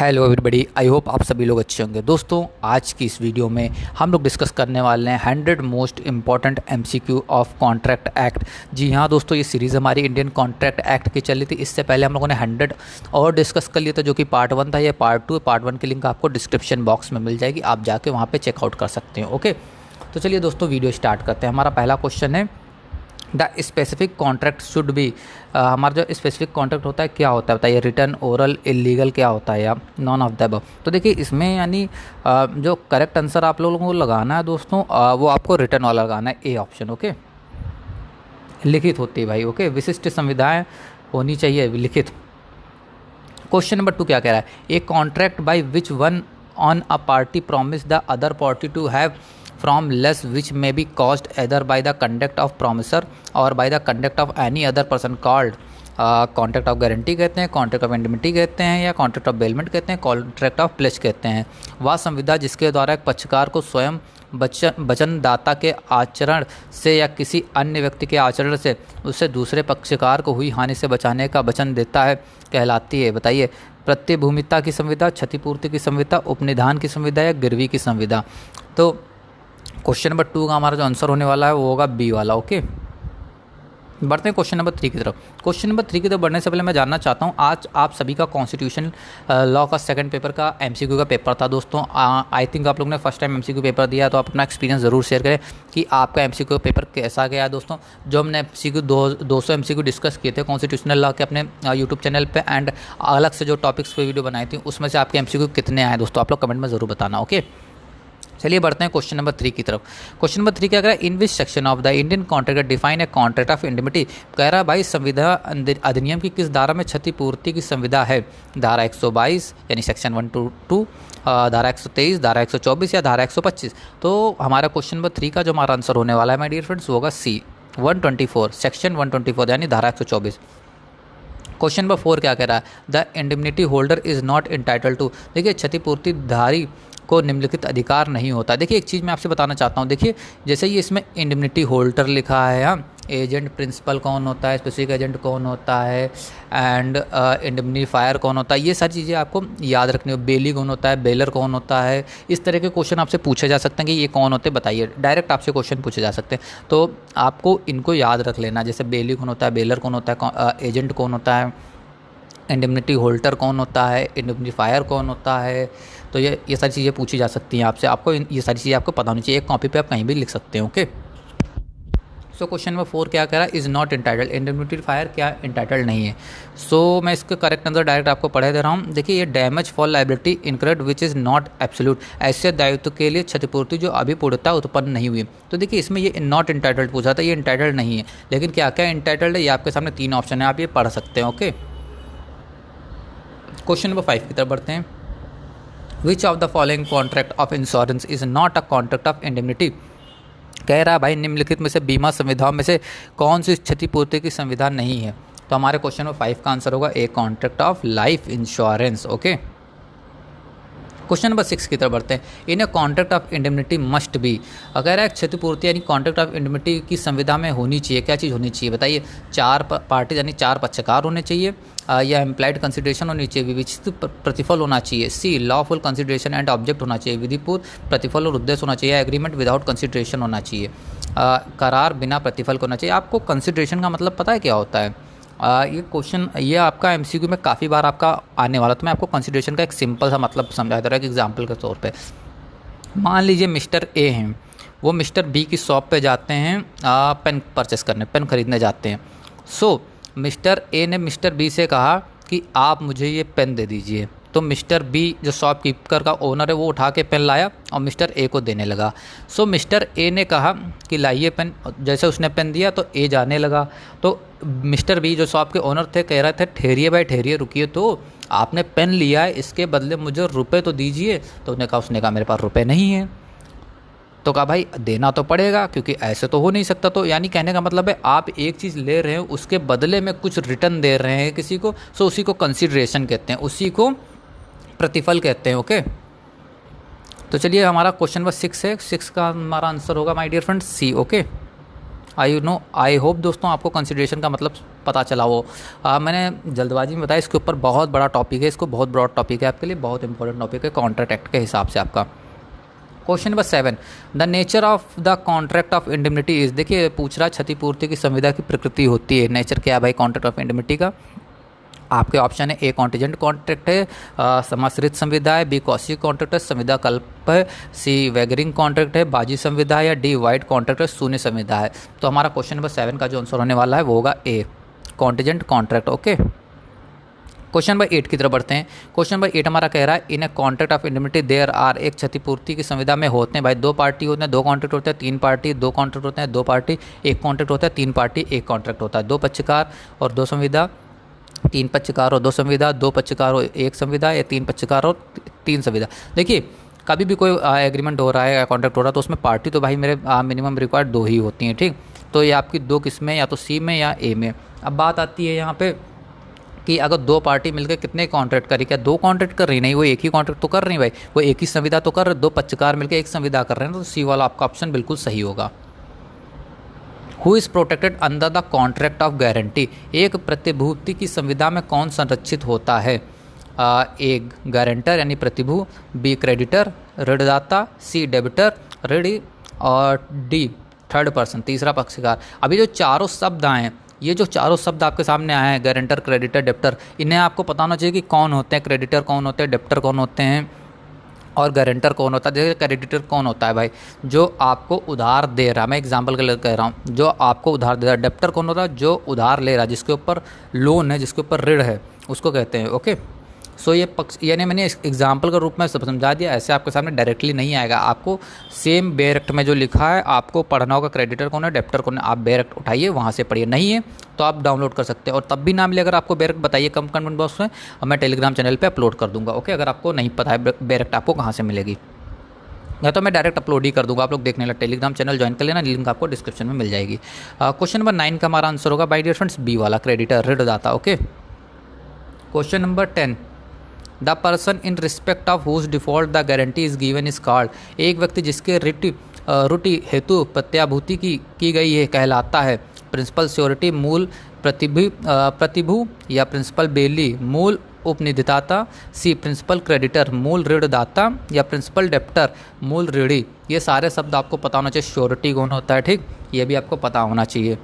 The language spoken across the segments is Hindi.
हेलो एवरीबॉडी, आई होप आप सभी लोग अच्छे होंगे। दोस्तों, आज की इस वीडियो में हम लोग डिस्कस करने वाले हैं 100 most important MCQ of contract act. जी हाँ दोस्तों, ये सीरीज़ हमारी इंडियन कॉन्ट्रैक्ट एक्ट की चली थी। इससे पहले हम लोगों ने 100 और डिस्कस कर लिया था, जो कि पार्ट 1 था। ये पार्ट 2 है। पार्ट 1 की लिंक आपको डिस्क्रिप्शन बॉक्स में मिल जाएगी, आप जाके वहाँ पर चेकआउट कर सकते हैं। ओके, तो चलिए दोस्तों वीडियो स्टार्ट करते हैं। हमारा पहला क्वेश्चन है, the specific contract should be. हमारा जो स्पेसिफिक कॉन्ट्रैक्ट होता है क्या होता है बताइए। रिटर्न, ओरल, इलीगल क्या होता है, या नॉन ऑफ द अबव। तो देखिए इसमें यानी जो करेक्ट आंसर आप लोगों को लगाना है दोस्तों, वो आपको रिटर्न वाला लगाना है, ए ऑप्शन। ओके, लिखित होती है भाई। ओके, विशिष्ट संविधाएं होनी चाहिए लिखित। क्वेश्चन नंबर 2 क्या कह रहा है, a contract by which one on a party promise the other party to have from less which may be caused either by the conduct of promisor or by the conduct of any other person called contract of guarantee कहते हैं, कॉन्ट्रैक्ट ऑफ इंडिमिटी कहते हैं, या कॉन्ट्रैक्ट ऑफ बेलमेंट कहते हैं, कॉन्ट्रैक्ट ऑफ प्लेज कहते हैं। वह संविदा जिसके द्वारा एक पक्षकार को स्वयं वचनदाता के आचरण से या किसी अन्य व्यक्ति के आचरण से उससे दूसरे पक्षकार को हुई हानि से बचाने का वचन देता है कहलाती है। बताइए, प्रत्यभूमिता की संविदा, क्षतिपूर्ति की संविदा, उपनिधान की संविदा, या गिरवी की संविदा। तो क्वेश्चन नंबर 2 का हमारा जो आंसर होने वाला है वो होगा बी वाला। ओके, बढ़ते हैं क्वेश्चन नंबर 3 की तरफ। क्वेश्चन नंबर 3 की तरफ बढ़ने से पहले मैं जानना चाहता हूँ, आज आप सभी का कॉन्स्टिट्यूशन लॉ का सेकंड पेपर का एमसीक्यू का पेपर था दोस्तों। आई थिंक आप लोग ने फर्स्ट टाइम एमसीक्यू पेपर दिया, तो आप अपना एक्सपीरियंस ज़रूर शेयर करें कि आपका एमसीक्यू पेपर कैसा गया है दोस्तों। जो हमने एमसीक्यू 200 एमसीक्यू डिस्कस किए थे कॉन्स्टिट्यूशनल लॉ के अपने यूट्यूब चैनल पर, एंड अलग से जो टॉपिक्स पर वीडियो बनाई थी, उसमें से आपके एमसीक्यू कितने आए दोस्तों, आप लोग कमेंट में ज़रूर बताना। ओके, चलिए बढ़ते हैं क्वेश्चन नंबर 3 की तरफ। क्वेश्चन नंबर 3 क्या कह रहा है, in which section of the Indian contract define a contract of indemnity. कह रहा है भाई संविधान अधिनियम की किस धारा में क्षतिपूर्ति की संविदा है। धारा 122 यानी सेक्शन 122, धारा 123, धारा 124, या धारा 125। तो हमारा क्वेश्चन नंबर 3 का जो हमारा आंसर होने वाला है माय डियर फ्रेंड्स, वो होगा सी 124, सेक्शन 124 यानी धारा 124। क्वेश्चन नंबर 4 क्या कह रहा है, the indemnity holder is not entitle to. देखिए क्षतिपूर्ति धारी को निम्नलिखित अधिकार नहीं होता। देखिए एक चीज़ मैं आपसे बताना चाहता हूँ, देखिए जैसे ये इसमें इंडिमिनिटी होल्डर लिखा है, हाँ, एजेंट प्रिंसिपल कौन होता है, स्पेसिफिक एजेंट कौन होता है, एंड इंडिमिनिफायर कौन होता है, ये सारी चीज़ें आपको याद रखनी हो। बेली कौन होता है, बेलर कौन होता है, इस तरह के क्वेश्चन आपसे पूछे जा सकते हैं कि ये कौन होते हैं बताइए। डायरेक्ट आपसे क्वेश्चन पूछे जा सकते हैं, तो आपको इनको याद रख लेना। जैसे बेली कौन होता है, बेलर कौन होता है, एजेंट कौन होता है, इंडिमिनिटी होल्डर कौन होता है, इंडिमिनिफायर कौन होता है। तो ये सारी चीज़ें पूछी जा सकती हैं आपसे, आपको ये सारी चीज़ें आपको पता होनी चाहिए। एक कॉपी पे आप कहीं भी लिख सकते हैं। ओके, सो क्वेश्चन नंबर 4 क्या कह रहा है, इज़ नॉट इंटाइटल्ड। इंडिमिनिफायर क्या इंटाइटल्ड नहीं है। सो मैं इसका करेक्ट आंसर डायरेक्ट आपको पढ़े दे रहा हूँ। देखिए ये damage for liability incurred which is not absolute, ऐसे दायित्व के लिए क्षतिपूर्ति जो अभी पूर्णतः उत्पन्न नहीं हुई। तो देखिए इसमें ये नॉट इंटाइटल्ड पूछा था, ये इंटाइटल्ड नहीं है। लेकिन क्या क्या इंटाइटल्ड है, ये आपके सामने 3 ऑप्शन है, आप ये पढ़ सकते हैं। ओके, क्वेश्चन नंबर 5 की तरफ बढ़ते हैं। विच of the following contract of insurance is not a contract of indemnity. कह रहा है भाई निम्नलिखित में से बीमा संविधाओं में से कौन सी क्षतिपूर्ति की संविधा नहीं है। तो हमारे क्वेश्चन नंबर 5 का आंसर होगा a contract of life insurance. Okay, question number 6 की तरफ बढ़ते हैं। In a contract of indemnity must be. अगर एक क्षतिपूर्ति यानी कॉन्ट्रैक्ट ऑफ इंडिमिनिटी की संविधा में होनी चाहिए, क्या चीज़ होनी चाहिए बताइए। 4 पार्टी यानी 4 पक्षकार होने चाहिए, या एम्प्लाइड कंसिडरेशन होनी चाहिए, विविचित प्रतिफल होना चाहिए, सी लॉफुल कंसिडरेशन एंड ऑब्जेक्ट होना चाहिए, विधिपूर्व प्रतिफल और उद्देश्य होना चाहिए, एग्रीमेंट विदाउट कंसिडरेशन होना चाहिए, करार बिना प्रतिफल होना चाहिए। आपको कंसिडरेशन का मतलब पता है क्या होता है। ये क्वेश्चन ये आपका एमसीक्यू में काफ़ी बार आपका आने वाला, तो मैं आपको कंसिडरेशन का एक सिंपल सा मतलब समझा दे रहा है एग्जाम्पल के तौर पे। मान लीजिए मिस्टर ए हैं, वो मिस्टर बी की शॉप पे जाते हैं पेन परचेस करने, पेन खरीदने जाते हैं। सो मिस्टर ए ने मिस्टर बी से कहा कि आप मुझे ये पेन दे दीजिए। तो मिस्टर बी जो शॉपकीपर का ओनर है वो उठा के पेन लाया और मिस्टर ए को देने लगा। सो मिस्टर ए ने कहा कि लाइए पेन, जैसे उसने पेन दिया तो ए जाने लगा। तो मिस्टर बी जो शॉप के ओनर थे कह रहे थे ठहरिए भाई ठहरिए, रुकिए, तो आपने पेन लिया है, इसके बदले मुझे रुपए तो दीजिए। तो उसने कहा मेरे पास रुपए नहीं है। तो कहा भाई देना तो पड़ेगा क्योंकि ऐसे तो हो नहीं सकता। तो यानी कहने का मतलब है आप एक चीज़ ले रहे हैं उसके बदले में कुछ रिटर्न दे रहे हैं किसी को, सो उसी को कंसिडरेशन कहते हैं, उसी को प्रतिफल कहते हैं। ओके, तो चलिए हमारा क्वेश्चन नंबर 6 है, 6 का हमारा आंसर होगा my dear friends C. Okay, I hope दोस्तों आपको कंसिडरेशन का मतलब पता चला हो। मैंने जल्दबाजी में बताया, इसके ऊपर बहुत बड़ा टॉपिक है, इसको बहुत ब्रॉड टॉपिक है, आपके लिए बहुत इंपॉर्टेंट टॉपिक है कॉन्ट्रैक्ट एक्ट के हिसाब से आपका। Question number 7, the nature of the contract of indemnity is, देखिए पूछ रहा क्षतिपूर्ति की संविदा की प्रकृति होती है, नेचर क्या है भाई कॉन्ट्रैक्ट ऑफ इंडेमनिटी का। आपके ऑप्शन है ए कॉन्टिजेंट कॉन्ट्रैक्ट है, समाश्रित संविदा है, बी कौशिक कॉन्ट्रैक्ट है, संविदा कल्प है, सी वैगरिंग कॉन्ट्रैक्ट है, बाजी संविदा है, या डी वाइड कॉन्ट्रैक्ट है, शून्य संविदा है। तो हमारा क्वेश्चन नंबर 7 का जो आंसर होने वाला है वो होगा a contingent contract. Okay, question number 8 की तरफ बढ़ते हैं। क्वेश्चन नंबर 8 हमारा कह रहा है in a contract of indemnity there are, एक क्षतिपूर्ति की संविदा में होते हैं भाई 2 पार्टी होते हैं, 2 कॉन्ट्रैक्ट होते हैं, 3 पार्टी 2 कॉन्ट्रैक्ट होते हैं, 2 पार्टी 1 कॉन्ट्रैक्ट होता है, 3 पार्टी 1 कॉन्ट्रैक्ट होता है, 2 पक्षकार और 2 संविदा, 3 पक्षकार और 2 संविदा, 2 पक्षकार और 1 संविदा, या 3 पक्षकार और 3 संविदा। देखिए कभी भी कोई एग्रीमेंट हो रहा है या कॉन्ट्रैक्ट हो रहा है तो उसमें पार्टी तो भाई मेरे मिनिमम रिक्वायर्ड 2 ही होती हैं, ठीक। तो ये आपकी 2 किस्में, या तो सी में या ए में। अब बात आती है यहाँ पे कि अगर 2 पार्टी मिलकर कितने कॉन्ट्रैक्ट करी, क्या 2 कॉन्ट्रैक्ट कर रही, नहीं वो एक ही कॉन्ट्रैक्ट तो कर रही भाई, वो एक ही संविदा तो कर रहे, 2 पक्षकार मिलकर 1 संविदा कर रहे हैं, तो सी वाला आपका ऑप्शन बिल्कुल सही होगा। Who is protected under the contract of guarantee, एक प्रतिभूति की संविदा में कौन संरक्षित होता है, ए गारंटर यानी प्रतिभू, बी क्रेडिटर ऋणदाता, सी डेबिटर ऋणी, और डी थर्ड पर्सन तीसरा पक्षकार। अभी जो चारों शब्द आए हैं, ये जो चारों शब्द आपके सामने आए हैं गारंटर क्रेडिटर डेप्टर, इन्हें आपको पता होना चाहिए कि कौन होते हैं, क्रेडिटर कौन होते हैं, डेप्टर कौन होते हैं और गारंटर कौन होता है। जैसे क्रेडिटर कौन होता है भाई, जो आपको उधार दे रहा है, मैं एग्जांपल के लिए कह रहा हूँ, जो आपको उधार दे रहा है। डेप्टर कौन होता है, जो उधार ले रहा है, जिसके ऊपर लोन है, जिसके ऊपर ऋण है, उसको कहते हैं। ओके, सो ये पक्ष, यानी मैंने एग्जाम्पल के रूप में सब समझा दिया, ऐसे आपके सामने डायरेक्टली नहीं आएगा। आपको सेम बेरेक्ट में जो लिखा है आपको पढ़ना होगा, क्रेडिटर कौन है, डेप्टर कौन है, आप बेरेक्ट उठाइए वहाँ से पढ़िए, नहीं है तो आप डाउनलोड कर सकते हैं। और तब भी ना मिले अगर आपको बेरेक्ट बताइए कमेंट बॉक्स में, और मैं टेलीग्राम चैनल पर अपलोड कर दूँगा। ओके, अगर आपको नहीं पता है बेरेक्ट आपको कहाँ से मिलेगी, या तो मैं डायरेक्ट अपलोड ही कर दूंगा, आप लोग देखने लगे। टेलीग्राम चैनल ज्वाइन कर लेना, लिंक आपको डिस्क्रिप्शन में मिल जाएगी। क्वेश्चन नंबर 9 का हमारा आंसर होगा बाय डियर फ्रेंड्स बी वाला, क्रेडिटर ऋणदाता। Okay, question number 10, the person in respect of whose default the guarantee is given is called, एक व्यक्ति जिसके रुटि हेतु प्रत्याभूति की गई है कहलाता है प्रिंसिपल श्योरिटी मूल प्रतिभू, या प्रिंसिपल बेली मूल उपनिधिदाता, सी प्रिंसिपल क्रेडिटर मूल ऋणदाता, या प्रिंसिपल डेप्टर मूल ऋणी। ये सारे शब्द आपको पता होना चाहिए, श्योरिटी कौन होता है, ठीक, ये भी आपको पता होना चाहिए।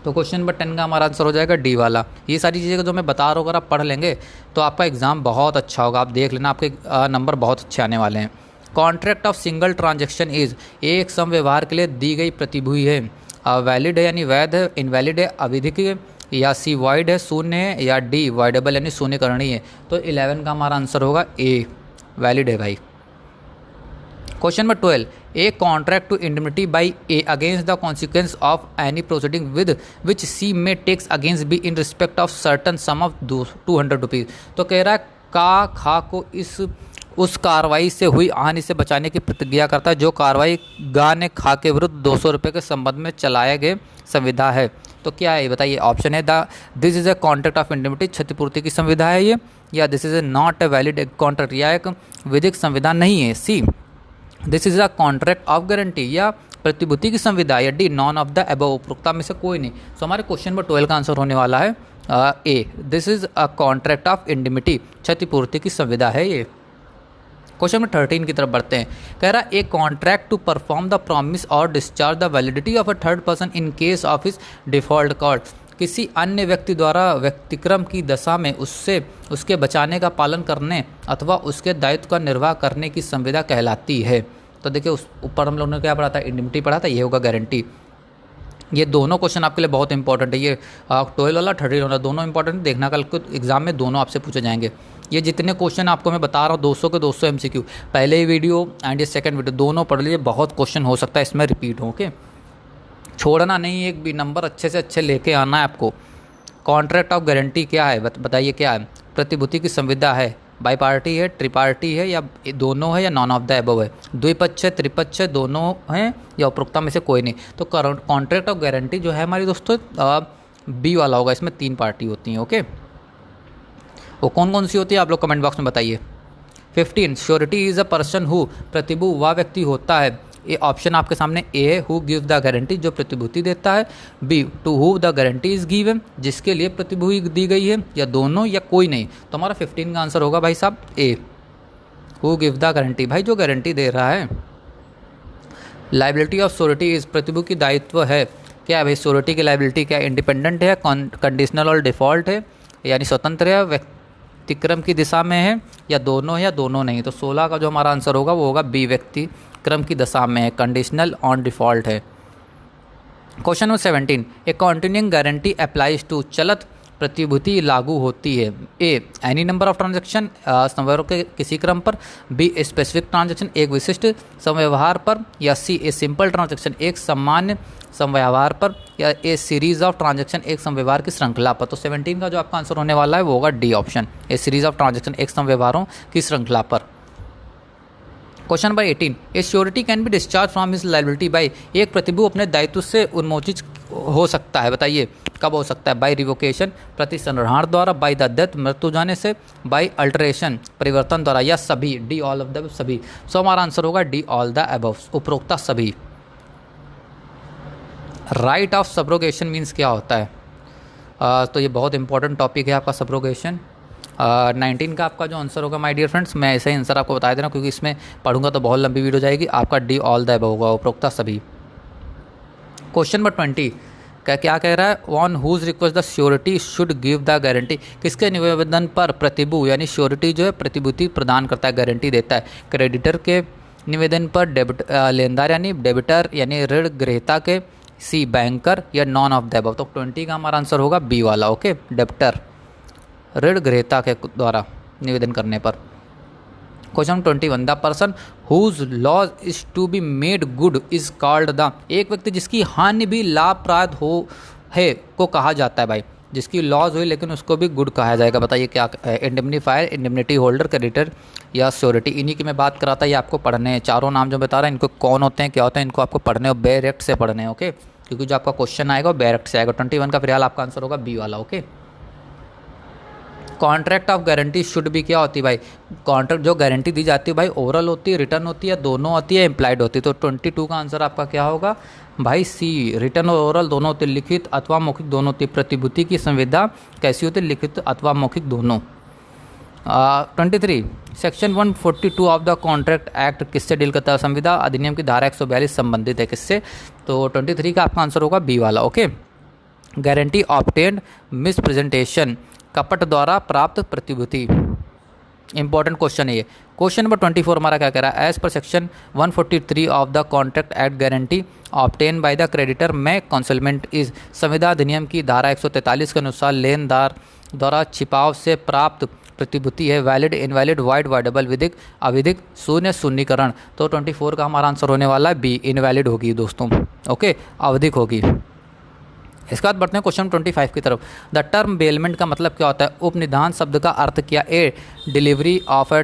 तो क्वेश्चन नंबर 10 का हमारा आंसर हो जाएगा डी वाला। ये सारी चीज़ें जो मैं बता रहा हूँ अगर आप पढ़ लेंगे तो आपका एग्ज़ाम बहुत अच्छा होगा, आप देख लेना, आपके नंबर बहुत अच्छे आने वाले हैं। Contract of single transaction is, एक सम व्यवहार के लिए दी गई प्रतिभूति है, वैलिड है यानी वैध है, इनवैलिड है अविधिक है, या सी वाइड है शून्य है, या डी वाइडेबल यानी शून्यकरणीय है। तो 11 का हमारा आंसर होगा ए वैलिड है भाई। Question number 12, A contract to indemnity by A against the consequence of any proceeding with which C may takes against B in respect of certain sum of 200 rupees. तो कह रहा है का खा को उस कार्रवाई से हुई हानि से बचाने की प्रतिज्ञा करता है जो कार्रवाई गा ने खा के विरुद्ध 200 रुपये के संबंध में चलाए गए संविधा है। तो क्या है बताइए, ऑप्शन है this is a contract of indemnity, क्षतिपूर्ति की संविधा है ये, या this is a not a valid contract, या एक विधिक संविधा नहीं है, C this is a contract of guarantee, या प्रतिभूति की संविधा, या D none of the above, उपरोक्ता में से कोई नहीं। सो हमारे क्वेश्चन नंबर 12 का आंसर होने वाला है A, this is a contract of indemnity, क्षतिपूर्ति की संविधा है ये। क्वेश्चन नंबर 13 की तरफ बढ़ते हैं। कह रहा है a contract to perform the promise और discharge the validity of a third person in case of his default call, किसी अन्य व्यक्ति द्वारा व्यक्तिक्रम की दशा में उससे उसके बचाने का पालन करने अथवा उसके दायित्व का निर्वाह करने की संविदा कहलाती है। तो देखिए उस ऊपर हम लोगों ने क्या पढ़ा था, इंडेमनिटी पढ़ा था, ये होगा गारंटी। ये दोनों क्वेश्चन आपके लिए बहुत इंपॉर्टेंट है, ये 12 वाला 13 वाला दोनों इंपॉर्टेंट, देखना कल को एग्जाम में दोनों आपसे पूछे जाएंगे। ये जितने क्वेश्चन आपको मैं बता रहा हूँ 200 के 200 MCQ, पहले ही वीडियो एंड ये सेकंड वीडियो दोनों पढ़ लीजिए, बहुत क्वेश्चन हो सकता है इसमें रिपीट हो। ओके, छोड़ना नहीं, एक भी नंबर अच्छे से अच्छे लेके आना है आपको। कॉन्ट्रैक्ट ऑफ गारंटी क्या है बताइए, क्या है, प्रतिभूति की संविधा है, बाई पार्टी है, ट्रिपार्टी है, या दोनों है, या नॉन ऑफ द अबव है, द्विपक्ष है, त्रिपक्ष है, दोनों हैं, या उपरोक्ता में से कोई नहीं। तो कॉन्ट्रैक्ट ऑफ गारंटी जो है हमारी दोस्तों बी वाला होगा, इसमें 3 पार्टी होती हैं। ओके, वो कौन कौन सी होती है आप लोग कमेंट बॉक्स में बताइए। 15, surety is a person who, प्रतिभू वह व्यक्ति होता है ये ऑप्शन आपके सामने ए है, हु गिव द गारंटी, जो प्रतिभूति देता है। B, to who the guarantee is given, जिसके लिए प्रतिभूति दी गई है, या दोनों या कोई नहीं। तो हमारा 15 का आंसर होगा भाई साहब ए, हु गिव द गारंटी, भाई जो गारंटी दे रहा है। लाइबिलिटी ऑफ श्योरिटी इज, प्रतिभूति की दायित्व है क्या है भाई, श्योरिटी की लाइबिलिटी क्या इंडिपेंडेंट है, कंडीशनल और डिफ़ॉल्ट है, यानी स्वतंत्र है, व्यक्तिक्रम की दिशा में है, या दोनों है या दोनों नहीं। तो 16 का जो हमारा आंसर होगा वो होगा बी, व्यक्तिक्रम की दशा में है, कंडीशनल ऑन डिफ़ॉल्ट है। Question number 17, a continuing guarantee applies to, चलत प्रतिभूति लागू होती है। A, any number of transaction, समव्यवहारों के किसी क्रम पर। बी, स्पेसिफिक ट्रांजैक्शन, एक विशिष्ट समव्यवहार पर। या सी, ए सिंपल ट्रांजैक्शन, एक सामान्य समव्यवहार पर। या ए सीरीज ऑफ ट्रांजैक्शन, एक समव्यवहार की श्रृंखला पर। तो 17 का जो आपका आंसर होने वाला है वो होगा D option, a series of transaction, एक समव्यवहारों की श्रृंखला पर। Question number 18, a surety can be discharge from his liability by, एक प्रतिभू अपने दायित्व से उन्मोचित हो सकता है, बताइए कब हो सकता है। बाय रिवोकेशन, प्रति संग्रहण द्वारा। बाय द डेथ, मृत्यु जाने से। बाय अल्टरेशन, परिवर्तन द्वारा। या सभी, डी ऑल ऑफ द सभी। सो हमारा आंसर होगा डी ऑल द अबव, उपरोक्त सभी। राइट ऑफ सब्रोगेशन मीन्स क्या होता है? तो ये बहुत इंपॉर्टेंट टॉपिक है आपका सब्रोगेशन। 19 का आपका जो आंसर होगा माय डियर फ्रेंड्स, मैं ऐसे ही आंसर आपको बता दे रहा हूँ क्योंकि इसमें पढ़ूंगा तो बहुत लंबी वीडियो जाएगी। आपका डी ऑल द अबव होगा, उपरोक्त सभी। क्वेश्चन नंबर 20 क्या कह रहा है? On whose request the surety should give the guarantee, किसके निवेदन पर प्रतिभू यानी श्योरिटी जो है प्रतिभूति प्रदान करता है, गारंटी देता है। क्रेडिटर के निवेदन पर, लेनदार यानी डेबिटर यानी ऋण ग्रहीता के। सी, बैंकर। या नॉन ऑफ द अबव। तो 20 का हमारा आंसर होगा बी वाला, ओके, डेबिटर, ऋण ग्रहीता के द्वारा निवेदन करने पर। Question 21, the person whose loss is to be made good is called the, एक व्यक्ति जिसकी हानि भी लाभप्रद हो है को कहा जाता है भाई, जिसकी लॉस हुई लेकिन उसको भी गुड कहा जाएगा। बताइए क्या है? इंडेमनीफायर, इंडेमनिटी होल्डर, क्रेडिटर या श्योरिटी। इन्हीं की मैं बात कराता है, ये आपको पढ़ने हैं। चारों नाम जो बता रहा है इनको कौन होते हैं, क्या होते हैं, इनको आपको पढ़ने और डायरेक्ट से पढ़ने हैं, ओके, क्योंकि जो आपका क्वेश्चन आएगा वो डायरेक्ट से आएगा। 21 का फिलहाल आपका आंसर होगा बी वाला, okay. Contract of guarantee should भी क्या होती है भाई? कॉन्ट्रैक्ट जो गारंटी दी जाती है भाई ओरल होती है, रिटर्न होती है, दोनों होती है, इम्प्लाइड होती है। तो 22 का आंसर आपका क्या होगा भाई? सी, रिटर्न और ओरल दोनों होती है, लिखित अथवा मौखिक दोनों होती है। प्रतिभूति की संविदा कैसी होती है? लिखित अथवा मौखिक दोनों। 23, section 142 of the contract act किससे डील करता है? संविदा अधिनियम की धारा 142 संबंधित है किससे? तो 23 का आपका आंसर होगा बी वाला, okay. Guarantee obtained miss presentation, कपट द्वारा प्राप्त प्रतिभूति। इंपॉर्टेंट क्वेश्चन है ये। क्वेश्चन नंबर 24 हमारा क्या कह रहा है? As per section 143 of the contract act guarantee obtain by the creditor में कंसलमेंट इज, संविदा अधिनियम की धारा 143 के अनुसार लेनदार द्वारा छिपाव से प्राप्त प्रतिभूति है। वैलिड, इनवैलिड, वाइड, वाइडेबल, विधिक, अविधिक, शून्य, शून्यकरण। तो 24 का हमारा आंसर होने वाला है बी, इनवैलिड होगी दोस्तों, ओके, अवधिक होगी। इसके बाद बढ़ते हैं क्वेश्चन 25 की तरफ। द टर्म बेलमेंट का मतलब क्या होता है? उपनिधान शब्द का अर्थ क्या? A, delivery of a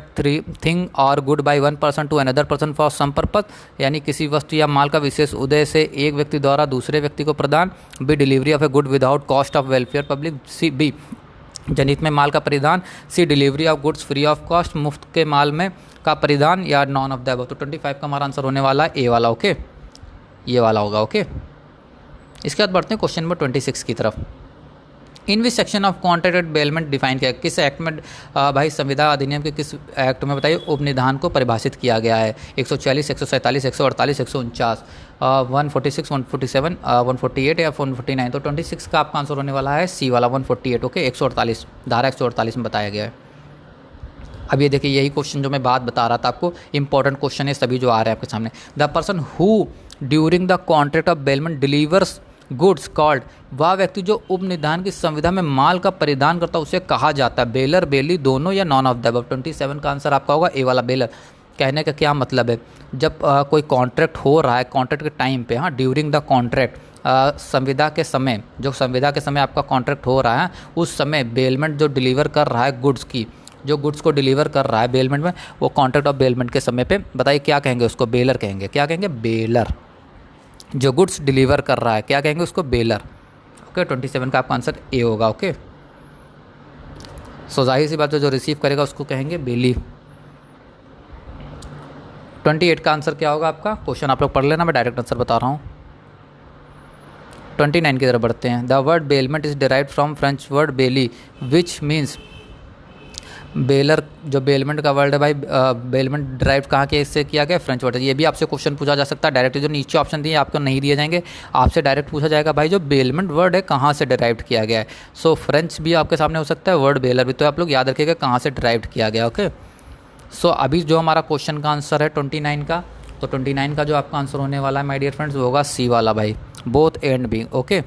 thing और good by one person to another person for some purpose, यानी किसी वस्तु या माल का विशेष उद्देश्य से एक व्यक्ति द्वारा दूसरे व्यक्ति को प्रदान। B, delivery of a good without cost of welfare public. C, B, जनित में माल का परिधान। C, delivery of goods free of cost, मुफ्त के माल में का परिधान। या नॉन ऑफ द अबव। तो 25 का हमारा आंसर होने वाला है ए वाला, ओके, ये वाला होगा, ओके। इसके बाद बढ़ते हैं क्वेश्चन नंबर 26 की तरफ। In which section of contract bailment define किया, किस एक्ट में भाई संविदा अधिनियम के किस एक्ट में बताइए उपनिधान को परिभाषित किया गया है? 140, 147, 148, 149, 146, 147, 148 या 149। तो 26 का आपका आंसर होने वाला है सी वाला, 148, ओके, 148, धारा 148 में बताया गया है। अब ये देखिए, यही क्वेश्चन जो मैं बात बता रहा था आपको, इंपॉर्टेंट क्वेश्चन है, सभी जो आ रहे हैं आपके सामने। The person who during the contract of bailment delivers goods called, वह व्यक्ति जो उपनिधान की संविदा में माल का परिधान करता है उसे कहा जाता है। बेलर, बेली, दोनों या नॉन ऑफ द अबव। 27 का आंसर आपका होगा ए वाला, बेलर। कहने का क्या मतलब है? जब कोई कॉन्ट्रैक्ट हो रहा है, कॉन्ट्रैक्ट के टाइम पे, हाँ, ड्यूरिंग द कॉन्ट्रैक्ट, संविदा के समय, जो संविदा के समय आपका कॉन्ट्रैक्ट हो रहा है उस समय बेलमेंट जो डिलीवर कर रहा है गुड्स की, जो गुड्स को डिलीवर कर रहा है बेलमेंट में, वो कॉन्ट्रैक्ट ऑफ बेलमेंट के समय पे बताइए क्या कहेंगे उसको? बेलर कहेंगे। क्या कहेंगे? बेलर। जो गुड्स डिलीवर कर रहा है क्या कहेंगे उसको? Baler, okay. 27 का आपका आंसर ए होगा, ओके। सो जाहिर सी बात है जो रिसीव करेगा उसको कहेंगे बेली। 28 का आंसर क्या होगा आपका? क्वेश्चन आप लोग पढ़ लेना, मैं डायरेक्ट आंसर बता रहा हूँ। 29 की तरफ बढ़ते हैं। The word bailment is derived from French word bailee which means bailor. जो बेलमेंट का वर्ड है भाई, बेलमेंट ड्राइव कहाँ के इससे किया गया? फ्रेंच वर्ड है। ये भी आपसे क्वेश्चन पूछा जा सकता है डायरेक्ट, जो नीचे ऑप्शन दिए आपको नहीं दिए जाएंगे, आपसे डायरेक्ट पूछा जाएगा भाई जो बेलमेंट वर्ड है कहाँ से डिराइव्ड किया गया है। सो फ्रेंच भी आपके सामने हो सकता है, वर्ड बेलर भी, तो आप लोग याद रखिएगा कहाँ से डिराइव्ड किया गया। ओके, सो अभी जो हमारा क्वेश्चन का आंसर है 29 का, तो 29 का जो आपका आंसर होने वाला है माय डियर फ्रेंड्स वो होगा सी वाला भाई, both and B. Okay,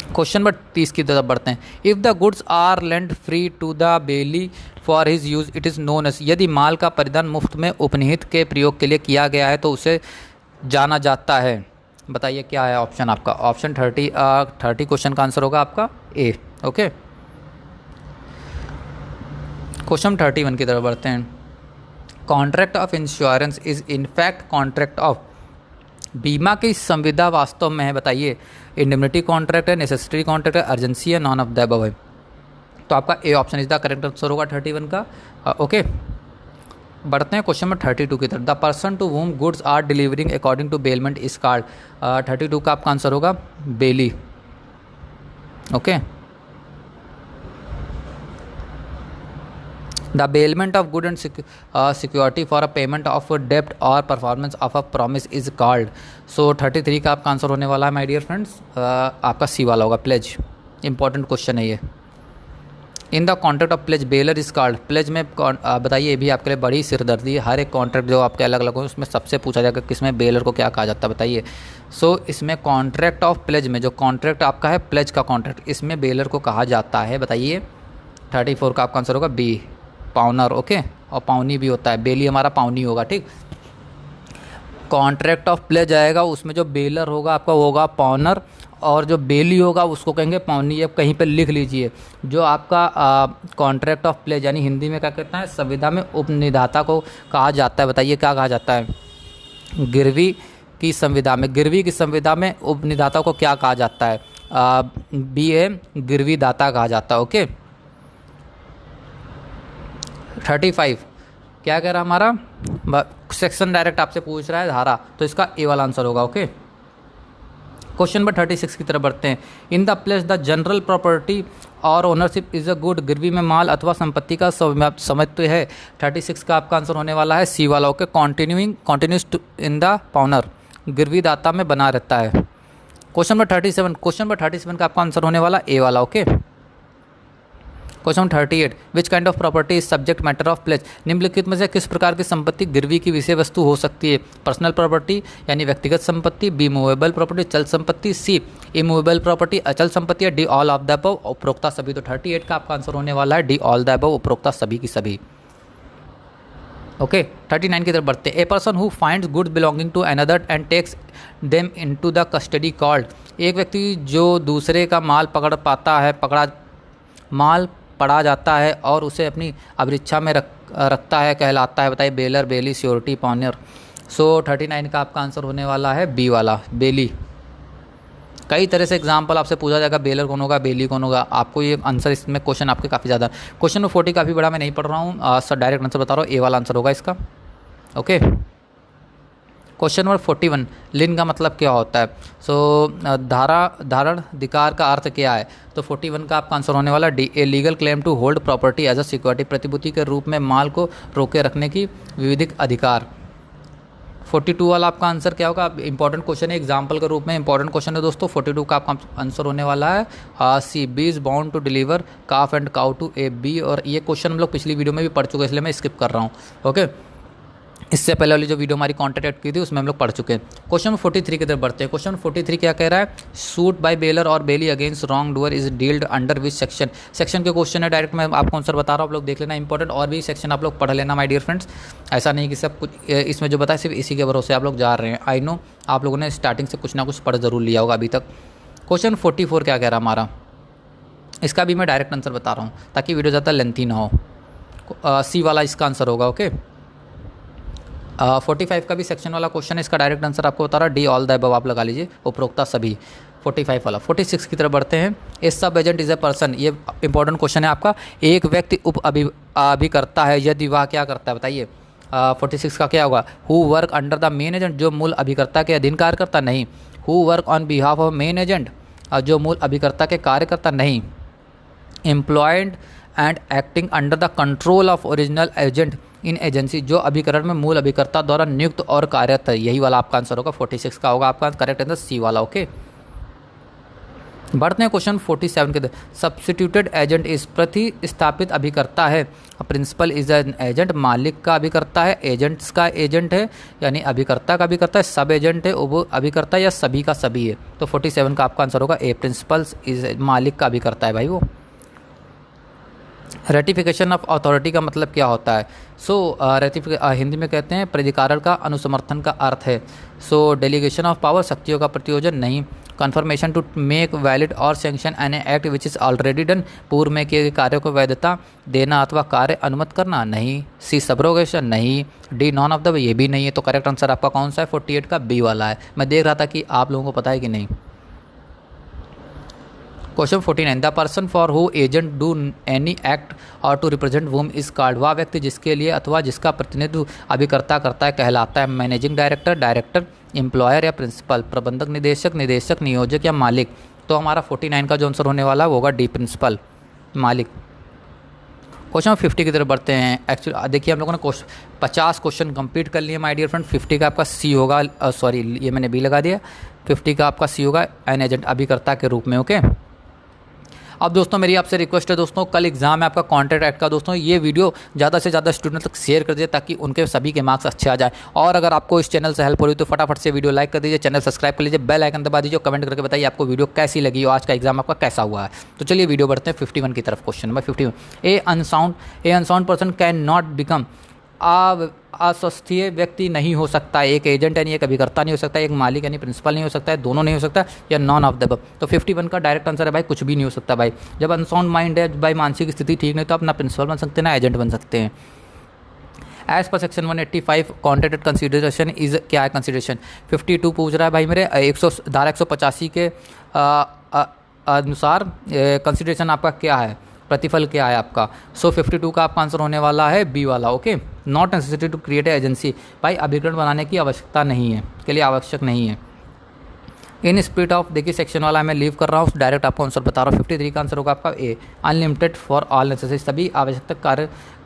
question number 30 की तरफ बढ़ते हैं। If the goods are lent free to the bailee for his use it is known as. यदि माल का परिधान मुफ्त में उपनिहित के प्रयोग के लिए किया गया है तो उसे जाना जाता है। बताइए क्या है ऑप्शन आपका? ऑप्शन 30 क्वेश्चन का आंसर होगा आपका ए। ओके, क्वेश्चन 31 की तरफ बढ़ते हैं। Contract of insurance is in fact contract of. बीमा की संविदा वास्तव में है, बताइए, इंडेमनिटी कॉन्ट्रैक्ट है, नेसेसिटी कॉन्ट्रैक्ट है, अर्जेंसी है, नॉन ऑफ द अबव है। तो आपका A option is the correct answer होगा 31 का। ओके, बढ़ते हैं क्वेश्चन नंबर 32 की तरफ। The person to whom goods are delivering according to bailment is called. 32 का आपका आंसर होगा bailee. Okay, the bailment of good and security for a payment of डेप्ट और performance of a promise is called. So 33 का आपका आंसर होने वाला है माय डियर फ्रेंड्स, आपका सी वाला होगा, प्लेज। इंपॉर्टेंट क्वेश्चन है ये। In the contract of pledge bailor is called. Pledge में बताइए, ये भी आपके लिए बड़ी सिरदर्दी है। हर एक कॉन्ट्रैक्ट जो आपके अलग अलग हो उसमें सबसे पूछा जाएगा किसमें बेलर को क्या कहा जाता है, बताइए। सो इसमें कॉन्ट्रैक्ट ऑफ प्लेज में जो कॉन्ट्रैक्ट आपका है प्लेज का कॉन्ट्रैक्ट, इसमें बेलर को कहा जाता है, बताइए। 34 का आपका आंसर होगा बी, पाउनर। ओके, और पाउनी भी होता है, बेली हमारा पाउनी होगा, ठीक। कॉन्ट्रैक्ट ऑफ प्लेज आएगा, उसमें जो बेलर होगा आपका वो होगा पाउनर, और जो बेली होगा उसको कहेंगे पाउनी। अब कहीं पे लिख लीजिए, जो आपका कॉन्ट्रैक्ट ऑफ प्लेज यानी हिंदी में क्या कहता है, संविदा में उपनिधाता को कहा जाता है, बताइए क्या कहा जाता है? गिरवी की संविदा में, गिरवी की संविदा में उपनिधाता को क्या कहा जाता है? बी ए, गिरवी दाता कहा जाता है। ओके, 35 क्या कह रहा हमारा? सेक्शन डायरेक्ट आपसे पूछ रहा है धारा, तो इसका ए वाला आंसर होगा। ओके, क्वेश्चन नंबर 36 की तरफ बढ़ते हैं। In the place the general property और ओनरशिप इज अ गुड। गिरवी में माल अथवा संपत्ति का स्वामित्व है। 36 का आपका आंसर होने वाला है सी वाला। Okay, continuous in the pawnor, गिरवी दाता में बना रहता है। क्वेश्चन नंबर 37 का आपका आंसर होने वाला ए वाला। Okay, question 38 which kind of property is subject matter of pledge. निम्नलिखित में से किस प्रकार की संपत्ति गिरवी की विषय वस्तु हो सकती है? पर्सनल प्रॉपर्टी यानी व्यक्तिगत संपत्ति, बी मूवेबल प्रॉपर्टी चल संपत्ति, सी इमूवेबल प्रॉपर्टी अचल संपत्ति, या D all of the above उपरोक्ता सभी। तो 38 का आपका आंसर होने वाला है डी ऑल द अबव उपरोक्ता सभी की सभी। ओके, 39 की तरफ बढ़ते हैं। A person who finds goods belonging to another and takes them into the custody called. एक व्यक्ति जो दूसरे का माल माल पड़ा जाता है और उसे अपनी अभिरक्षा में रखता है कहलाता है, बताइए। बेलर, बेली, श्योरिटी, पाउनर। सो 39 का आपका आंसर होने वाला है बी वाला, बेली। कई तरह से एग्जाम्पल आपसे पूछा जाएगा, बेलर कौन होगा, बेली कौन होगा। आपको ये आंसर, इसमें क्वेश्चन आपके काफ़ी ज़्यादा। क्वेश्चन नंबर 40 काफ़ी बड़ा मैं नहीं पढ़ रहा हूँ सर, डायरेक्ट आंसर बता रहा हूँ, ए वाला आंसर होगा इसका। ओके, क्वेश्चन नंबर 41 लिन का मतलब क्या होता है? सो धारण अधिकार का अर्थ क्या है? तो 41 का आपका आंसर होने वाला D, a legal claim to hold property as a security, प्रतिभूति के रूप में माल को रोके रखने की विविधिक अधिकार। 42 वाला आपका आंसर क्या होगा? इंपॉर्टेंट क्वेश्चन है, एग्जाम्पल के रूप में इंपॉर्टेंट क्वेश्चन है दोस्तों। 42 का आपका आंसर होने वाला है C, B is bound to deliver calf and cow to a B. और ये क्वेश्चन हम लोग पिछली वीडियो में भी पढ़ चुके हैं, इसलिए मैं स्किप कर रहा हूँ। ओके, इससे पहले वाली जो वीडियो हमारी कॉन्टेक्ट की थी उसमें हम लोग पढ़ चुके हैं। क्वेश्चन 43 की तरफ बढ़ते हैं। क्वेश्चन 43 क्या कह रहा है? सूट बाय बेलर और bailee against wrongdoer is dealt under which section. Section के क्वेश्चन है, डायरेक्ट मैं आपको आंसर बता रहा हूँ, आप लोग देख लेना। इंपॉर्टेंट और भी सेक्शन आप लोग पढ़ लेना माय डियर फ्रेंड्स। ऐसा नहीं कि सब कुछ इसमें जो बताया सिर्फ इसी के भरोसे आप लोग जा रहे हैं। आई नो आप लोगों ने स्टार्टिंग से कुछ ना कुछ पढ़ जरूर लिया होगा अभी तक। क्वेश्चन 44 क्या कह रहा है हमारा? इसका भी मैं डायरेक्ट आंसर बता रहा हूँ ताकि वीडियो ज़्यादा लेंथी ना हो। सी वाला इसका आंसर होगा। ओके, 45 का भी सेक्शन वाला क्वेश्चन है, इसका डायरेक्ट आंसर आपको बता रहा है डी ऑल द अबव, आप लगा लीजिए, उपरोक्ता सभी। 45 वाला। 46 की तरफ बढ़ते हैं। ए सब एजेंट इज़ ए पर्सन, ये इंपॉर्टेंट क्वेश्चन है आपका। एक व्यक्ति अभिकर्ता है यदि वह क्या करता है बताइए। 46 का क्या होगा, who work under the main agent, जो मूल अभिकर्ता के अधीन कार्य करता, नहीं। Who work on behalf of main agent, जो मूल अभिकर्ता के कार्य करता, नहीं। Employed and acting under the control of original agent in agency, जो अभिकरण में मूल अभिकर्ता द्वारा नियुक्त और कार्यरत है। यही वाला आपका आंसर होगा, 46 का होगा आपका करेक्ट आंसर सी वाला। ओके, बढ़ते हैं क्वेश्चन 47 के। सब्स्टिट्यूटेड एजेंट इस प्रतिस्थापित अभिकर्ता है। प्रिंसिपल इज एन एजेंट, मालिक का अभिकर्ता है, एजेंट्स का एजेंट है, यानी अभिकर्ता का अभिकर्ता है, सब एजेंट है, उप अभिकर्ता या सभी का सभी है। तो 47 का आपका आंसर होगा ए, प्रिंसिपल्स इज मालिक का अभिकर्ता है भाई वो। रेटिफिकेशन ऑफ अथॉरिटी का मतलब क्या होता है। हिंदी में कहते हैं प्राधिकरण का अनुसमर्थन का अर्थ है। डेलीगेशन ऑफ पावर, शक्तियों का प्रतियोजन, नहीं। कन्फर्मेशन टू मेक वैलिड और sanction an act which is already done, पूर्व में किए गए कार्यों को वैधता देना अथवा कार्य अनुमत करना, नहीं। सी सब्रोगेशन, नहीं। डी नॉन ऑफ द, ये भी नहीं है। तो करेक्ट आंसर आपका कौन सा है, 48 का बी वाला है। मैं देख रहा था कि आप लोगों को पता है कि नहीं। Question 49, the person for who agent do any act और टू रिप्रेजेंट वूम इज कॉल्ड, वह व्यक्ति जिसके लिए अथवा जिसका प्रतिनिधित्व अभिकर्ता करता है कहलाता है। मैनेजिंग डायरेक्टर, डायरेक्टर, एम्प्लॉयर या प्रिंसिपल, प्रबंधक, निदेशक, निदेशक, नियोजक या मालिक। तो हमारा 49 का जो आंसर होने वाला वो होगा डी, प्रिंसिपल, मालिक। क्वेश्चन 50 की तरफ बढ़ते हैं। एक्चुअली देखिए हम लोगों ने 50 क्वेश्चन कंप्लीट कर लिए माय डियर फ्रेंड। 50 का आपका सी होगा, सॉरी ये मैंने बी लगा दिया। 50 का आपका सी होगा एन एजेंट, अभिकर्ता के रूप में। ओके, अब दोस्तों मेरी आपसे रिक्वेस्ट है दोस्तों, कल एग्जाम है आपका कॉन्ट्रैक्ट एक्ट का। दोस्तों ये वीडियो ज़्यादा से ज़्यादा स्टूडेंट तक शेयर कर दीजिए ताकि उनके सभी के मार्क्स अच्छे आ जाए। और अगर आपको इस चैनल से हेल्प हो रही तो फटाफट से वीडियो लाइक कर दीजिए, चैनल सब्सक्राइब कर लीजिए, बेल आइकन दबा दीजिए, कमेंट करके बताइए आपको वीडियो कैसी लगी और आज का एग्जाम आपका कैसा हुआ है। तो चलिए वीडियो बढ़ते हैं 51 की तरफ। Question number 51, a unsound person can not become, अस्वस्थीय व्यक्ति नहीं हो सकता। एक एजेंट यानी एक अभिकर्ता नहीं हो सकता, एक मालिक यानी प्रिंसिपल नहीं हो सकता है, दोनों नहीं हो सकता, या नॉन ऑफ द अबव। तो 51 का डायरेक्ट आंसर है भाई कुछ भी नहीं हो सकता भाई। जब अनसाउंड माइंड है भाई, मानसिक स्थिति ठीक नहीं, तो आप ना प्रिंसिपल बन सकते हैं ना एजेंट बन सकते हैं। As per section 185 contract consideration is, क्या है कंसिडरेशन। 52 पूछ रहा है भाई मेरे, धारा 185 के अनुसार कंसिडरेशन आपका क्या है, प्रतिफल क्या है आपका। 52 का आपका आंसर होने वाला है बी वाला। Okay, not necessity to create agency, भाई अभिकरण बनाने की आवश्यकता नहीं है, के लिए आवश्यक नहीं है। इन स्पिरिट ऑफ, देखिए सेक्शन वाला मैं लीव कर रहा हूँ, डायरेक्ट आपको आंसर बता रहा हूँ। 53 का आंसर होगा आपका A, unlimited for all necessary, सभी आवश्यक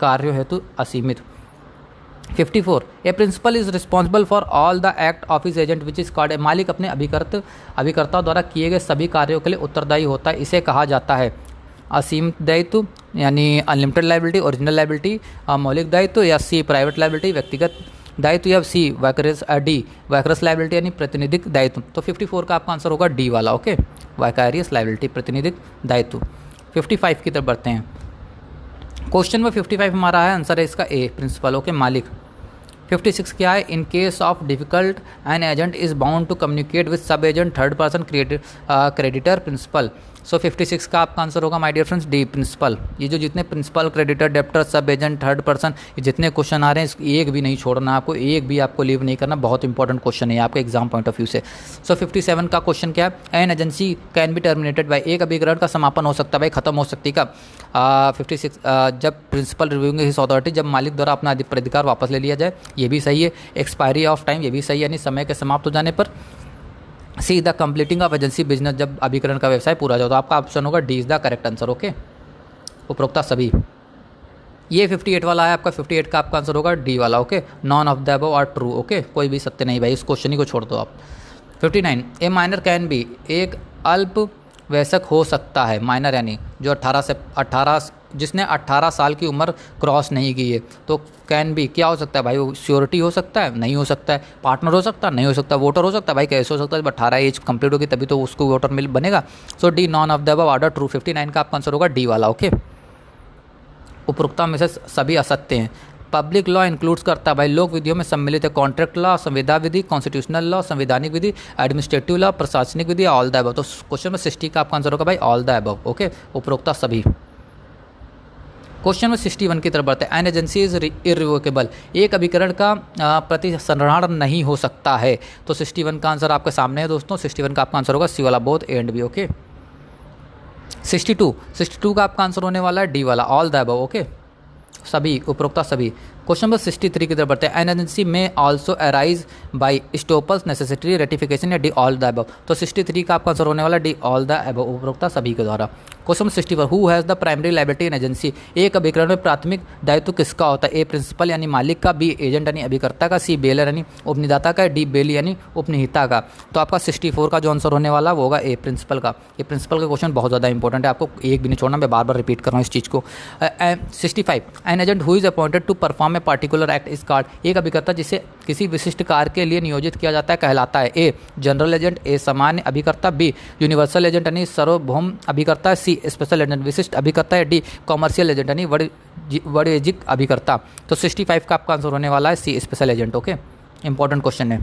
कार्यों हेतु असीमित। 54, a principal is responsible for all the act of his agent which is called, मालिक अपने अभिकर्ता द्वारा किए गए सभी कार्यों के लिए उत्तरदायी होता है, इसे कहा जाता है असीमित दायित्व यानी अनलिमिटेड लायबिलिटी, ओरिजिनल लायबिलिटी मौलिक दायित्व, या सी प्राइवेट लायबिलिटी व्यक्तिगत दायित्व, या सी डी वैकरस लायबिलिटी यानी प्रतिनिधिक दायित्व। तो 54 का आपका आंसर होगा डी वाला। ओके, वैकारियस लायबिलिटी, प्रतिनिधिक दायित्व। 55 की तरफ बढ़ते हैं। क्वेश्चन में 55 हमारा है, आंसर है इसका ए, प्रिंसिपल। ओके, मालिक। 56 क्या है, in case of difficult an agent is bound to communicate with sub agent, third person, creditor, principal. 56 का आपका आंसर होगा my dear friends D, principal. ये जो जितने principal, creditor, debtor, sub agent, third person, ये जितने क्वेश्चन आ रहे हैं एक भी नहीं छोड़ना आपको, एक भी आपको लीव नहीं करना, बहुत इंपॉर्टेंट क्वेश्चन है आपके एग्जाम पॉइंट ऑफ व्यू से। 57 का क्वेश्चन क्या है, an agency can be terminated bye, एक अभिकरण का समापन हो सकता है भाई, खत्म हो सकती का 56 जब प्रिंसिपल रिव्यूइंग हिज अथॉरिटी, जब मालिक द्वारा अपना अधिकार वापस ले लिया जाए, ये भी सही है। एक्सपायरी ऑफ टाइम, ये भी सही है, यानी समय के समाप्त हो जाने पर। See the completing of agency business, जब अभिकरण का व्यवसाय पूरा हो जाए। तो आपका ऑप्शन होगा D is the correct answer. Okay, उपरोक्ता सभी। ये 58 वाला है आपका, 58 का आपका आंसर होगा डी वाला। Okay, none of the above are true. Okay, कोई भी सत्य नहीं भाई, इस क्वेश्चन ही को छोड़ दो आप। 59, ए माइनर कैन बी, एक अल्प वयस्क हो सकता है, माइनर यानी जो 18 जिसने 18 साल की उम्र क्रॉस नहीं की है। तो कैन बी क्या हो सकता है भाई, वो श्योरिटी हो सकता है, नहीं हो सकता है, पार्टनर हो सकता है, नहीं हो सकता, वोटर हो सकता है भाई, कैसे हो सकता है, जब 18 एज कंप्लीट होगी तभी तो उसको वोटर मिल बनेगा। So D none of the above order true. 59 का आपका आंसर होगा डी वाला। ओके, उपरोक्ता में से सभी असत्य हैं। पब्लिक लॉ इंक्लूड्स करता है भाई, लोक विधियों में सम्मिलित है कॉन्ट्रैक्ट लॉ, संविदा विधि, कॉन्स्टिट्यूशनल लॉ, संवैधानिक विधि, एडमिनिस्ट्रेटिव लॉ, प्रशासनिक विधि, ऑल द अबव। तो क्वेश्चन में 60 का आपका आंसर होगा भाई ऑल द अबव। ओके, उपरोक्ता सभी। क्वेश्चन नंबर 61 की तरफ बढ़ते हैं। एन एजेंसी इज इरिवोकेबल, एक अभिकरण का प्रतिसंहरण नहीं हो सकता है। तो 61 का आंसर आपके सामने है दोस्तों। 61 का आपका आंसर होगा सी वाला, both A and B. Okay. 62 का आपका आंसर होने वाला है डी वाला, ऑल द अबव। ओके, सभी, उपरोक्ता सभी। क्वेश्चन नंबर 63 की तरफ बढ़ते हैं। An agency may also arise by estoppels necessity ratification या डी ऑल द अबव। तो 63 का आपका आंसर होने वाला डी ऑल द अबव, उपरोक्ता सभी के द्वारा। Question number 64, who has the primary liability in agency, एक अभिकरण में प्राथमिक दायित्व किसका होता है? ए प्रिंसिपल यानी मालिक का, बी एजेंट यानी अभिकर्ता का, सी बेलर यानी उपनिदाता का, डी बेली यानी उपनिहिता का। तो आपका 64 का जो आंसर होने वाला वो होगा ए प्रिंसिपल का। ये प्रिंसिपल का क्वेश्चन बहुत ज़्यादा इंपॉर्टेंट है, आपको एक भी नहीं छोड़ना, मैं बार बार रिपीट कर रहा हूँ इस चीज़ को। 65, an agent who is appointed to perform a particular act is called, एक अभिकर्ता जिसे किसी विशिष्ट कार्य के लिए नियोजित किया जाता है कहलाता है? ए जनरल एजेंट, ए सामान्य अभिकर्ता, बी यूनिवर्सल एजेंट यानी सार्वभौम अभिकर्ता, सी स्पेशल एजेंट विशिष्ट अभिकर्ता है, डी कॉमर्शियल एजेंट यानी वाणिज्यिक अभिकर्ता। तो 65 का आपका आंसर होने वाला है C special agent. Okay, important question है।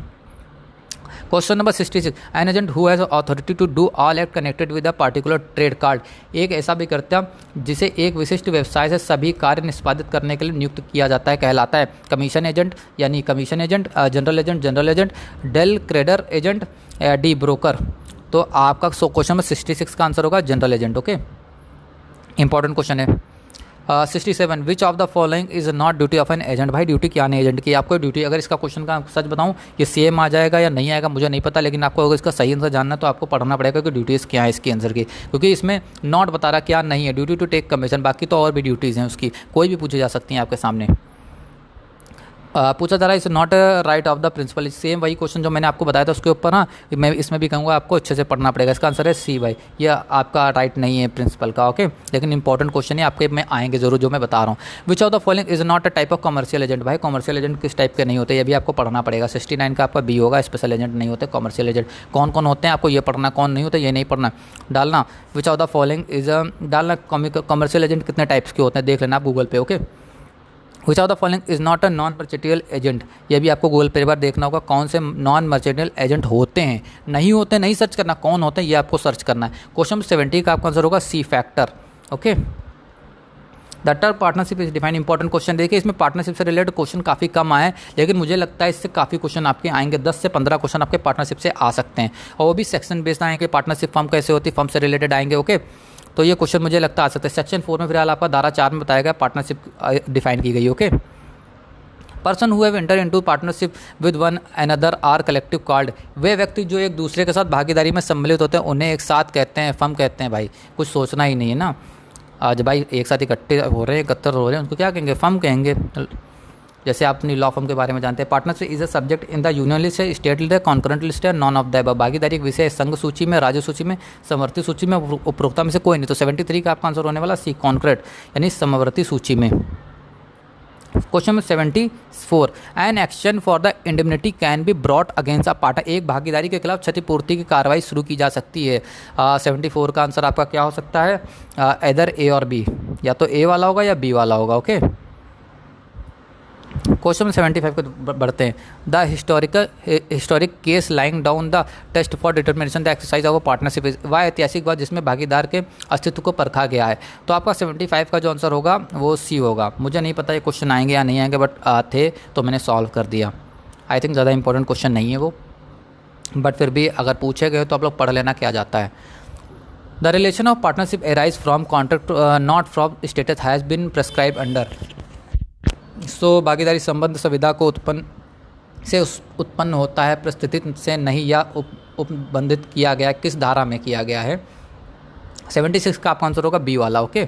Question number 66, an agent who has authority to do all act connected with a particular trade card, एक ऐसा अभिकर्ता जिसे एक विशिष्ट व्यवसाय से सभी कार्य निष्पादित करने के लिए नियुक्त किया जाता है कहलाता है? कमीशन एजेंट यानी commission agent, general agent, del credere agent, D broker. तो आपका क्वेश्चन नंबर 66 का आंसर होगा general agent. Okay, important question है। 67, which of the following is not duty of an agent, भाई ड्यूटी क्या नहीं एजेंट की? आपको ड्यूटी, अगर इसका क्वेश्चन का सच बताऊं ये सेम आ जाएगा या नहीं आएगा मुझे नहीं पता, लेकिन आपको अगर इसका सही आंसर जानना है तो आपको पढ़ना पड़ेगा कि ड्यूटीज़ क्या है इसके आंसर की, क्योंकि इसमें नॉट बता रहा क्या नहीं है, ड्यूटी टू टेक कमीशन, बाकी तो और भी ड्यूटीज़ हैं उसकी, कोई भी पूछी जा सकती हैं आपके सामने। पूछा जा रहा है is not right of the principal, same वही क्वेश्चन जो मैंने आपको बताया था उसके ऊपर ना, मैं इसमें भी कहूँगा आपको अच्छे से पढ़ना पड़ेगा। इसका आंसर है सी भाई, यह आपका राइट नहीं है प्रिंसिपल का। ओके, लेकिन इंपॉर्टेंट क्वेश्चन है आपके में आएंगे जरूर जो मैं बता रहा हूँ। विच of the following is not a type of commercial agent, भाई कमर्शियल एजेंट किस टाइप के नहीं होते ये भी आपको पढ़ना पड़ेगा। 69 का आपका बी होगा, स्पेशल एजेंट नहीं होते, कमर्शियल एजेंट कौन कौन होते हैं आपको ये पढ़ना, कौन नहीं होते ये नहीं पढ़ना, डालना। Which of the following is डालना, कमर्शियल एजेंट कितने टाइप्स के होते हैं देख लेना आप गूगल पे। Okay, which of the following is not a non mercantile agent, ये भी आपको गूगल पे बार देखना होगा कौन से नॉन मर्चेंटियल एजेंट होते हैं, नहीं होते नहीं सर्च करना, कौन होते हैं ये आपको सर्च करना है। क्वेश्चन 70 का आपका आंसर होगा C factor. Okay, the term partnership is define, important question. देखिए इसमें पार्टनरशिप से रिलेटेड क्वेश्चन काफ़ी कम आए, लेकिन मुझे लगता है इससे काफ़ी क्वेश्चन आपके आएंगे, 10 से 15 क्वेश्चन आपके पार्टनरशिप से आ सकते हैं, और वो भी सेक्शन बेस्ड आएंगे, पार्टनरशिप फर्म कैसे होती है, फर्म से रिलेटेड आएंगे। ओके, तो ये क्वेश्चन मुझे लगता आ सकता है। सेक्शन 4 में फिलहाल आपका धारा 4 में बताया गया पार्टनरशिप डिफाइन की गई। Okay, person who have enter into partnership with one another are collective called, वे व्यक्ति जो एक दूसरे के साथ भागीदारी में सम्मिलित होते हैं उन्हें एक साथ कहते हैं, फर्म कहते हैं। भाई कुछ सोचना ही नहीं है ना, आज भाई एक साथ इकट्ठे हो रहे हैं, एकत्र हो रहे हैं, उनको क्या कहेंगे, फर्म कहेंगे। जैसे आप अपनी लॉ फर्म के बारे में जानते हैं, partnership is a subject in the union list है, स्टेट लिस्ट है, कॉन्करेंट लिस्ट है, नॉन ऑफ द अबव, भागीदारी एक विषय संघ सूची में, राज्य सूची में, समवर्ती सूची में, उपरोक्ता में से कोई नहीं। तो 73 का आपका आंसर होने वाला सी कॉन्करेंट यानी समवर्ती सूची में। Question number 74, an action for the indemnity can be brought against a partner, एक भागीदारी के खिलाफ क्षतिपूर्ति की कार्रवाई शुरू की जा सकती है। 74 का आंसर आपका क्या हो सकता है, इधर ए और बी, या तो ए वाला होगा या बी वाला होगा। ओके, क्वेश्चन 75 को बढ़ते हैं। The historic case laying down the test for determination the exercise of partnership is, वह ऐतिहासिक बात जिसमें भागीदार के अस्तित्व को परखा गया है। तो आपका 75 का जो आंसर होगा वो सी होगा। मुझे नहीं पता ये क्वेश्चन आएंगे या नहीं आएंगे, बट थे तो मैंने सॉल्व कर दिया। आई थिंक ज़्यादा इंपॉर्टेंट क्वेश्चन नहीं है वो, बट फिर भी अगर पूछे गए तो आप लोग पढ़ लेना क्या जाता है। The relation of partnership arise from contract not from status has been prescribe under, so भागीदारी संबंध संविदा को उत्पन्न होता है, परिस्थिति से नहीं, या उपबंधित किया गया, किस धारा में किया गया है। 76 का आपका आंसर होगा बी वाला। ओके,